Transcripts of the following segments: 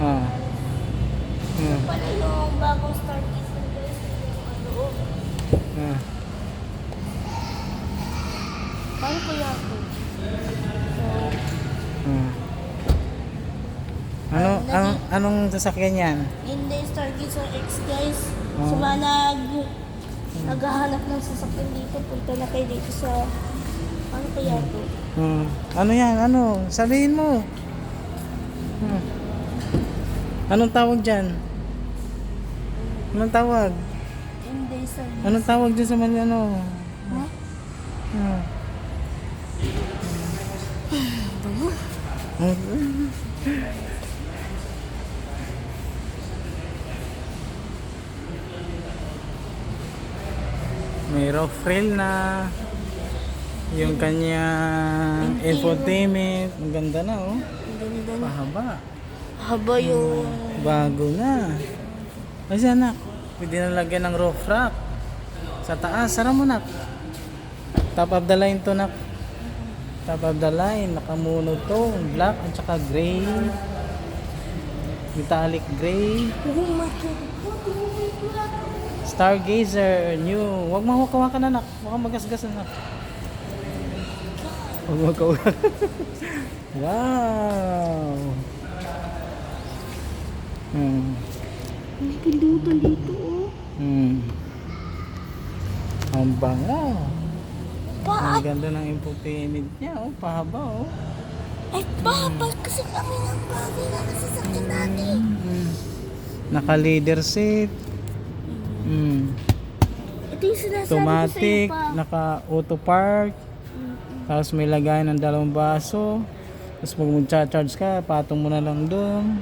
Ah. Hmm. Pala yung bagong Stargazer guys. Yung loob. Ah. Paano kaya ito? So, Hmm. Anong sasakyan yan? hindi Stargazer X guys. Oh. So, naghahanap ng sasakyan dito. Punta na kayo dito sa... Paano kaya ito? Hmm. Ano yan? Ano? Sabihin mo. Hmm. Anong tawag dyan? Anong tawag? Hindi Stargazer. Anong tawag dyan sa mali ano? Ha? Hmm. Bango. May rough rail na. Yung kanyang infotainment. Ang ganda na oh. Ang ganda na. Pahaba. Haba yung... Bago na. Kasi anak, pwede na lagyan ng roof rack. Sa taas, sara mo nak. Top of the line to nak. Top of the line, nakamuno to. Black at saka gray. Metallic gray. Stargazer, new. Huwag mahukawakan anak. Huwag kang magasgas anak. Huwag mahukawakan. Wow. May pindutan dito oh. Ang bango. Pa! Ang ganda ng infotainment niya oh. Pahaba oh. Ay pa! Kasi kami ng bagay na nasasakyan natin. Naka leader seat. Ito yung sinasabi Automatic. ko sa'yo pa. Naka auto park. Tapos may lagay ng 2 baso. Tapos pag mag-charge ka, patong mo na lang doon.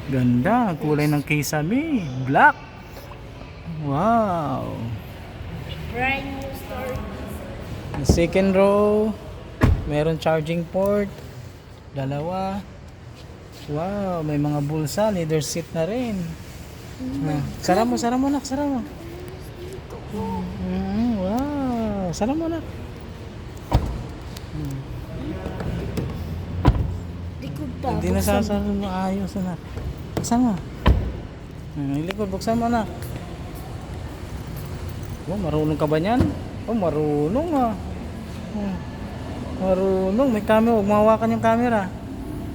Ganda. Kulay ng kisame. Black. Wow. Brand new story. Second row. Meron charging port. 2. Wow. May mga bulsa. Leather seat na rin. Sara mo nak. Sara mo. Wow. Sara mo nak. Likod pa. Hindi na sasara mo ayos na. Buksan mo. Likod, buksan mo na. Oh, marunong ka ba niyan? Oh, marunong ah. Marunong. May camera. Huwag mahawakan yung camera.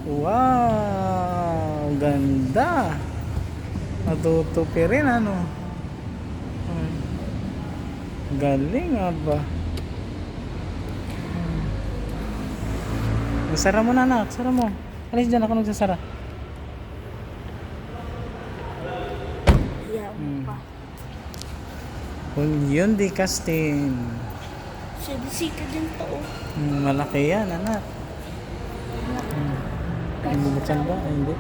Wow. Ganda. Natutupi rin ano. Galing nga ba? Sara mo na anak. Sara mo. Alis dyan. Ako nagsasara. Hayaan pa. Hyundai Casting. Sedisita din to oh. Malaki yan anak. Hindi buksan ba? Ay, hindi.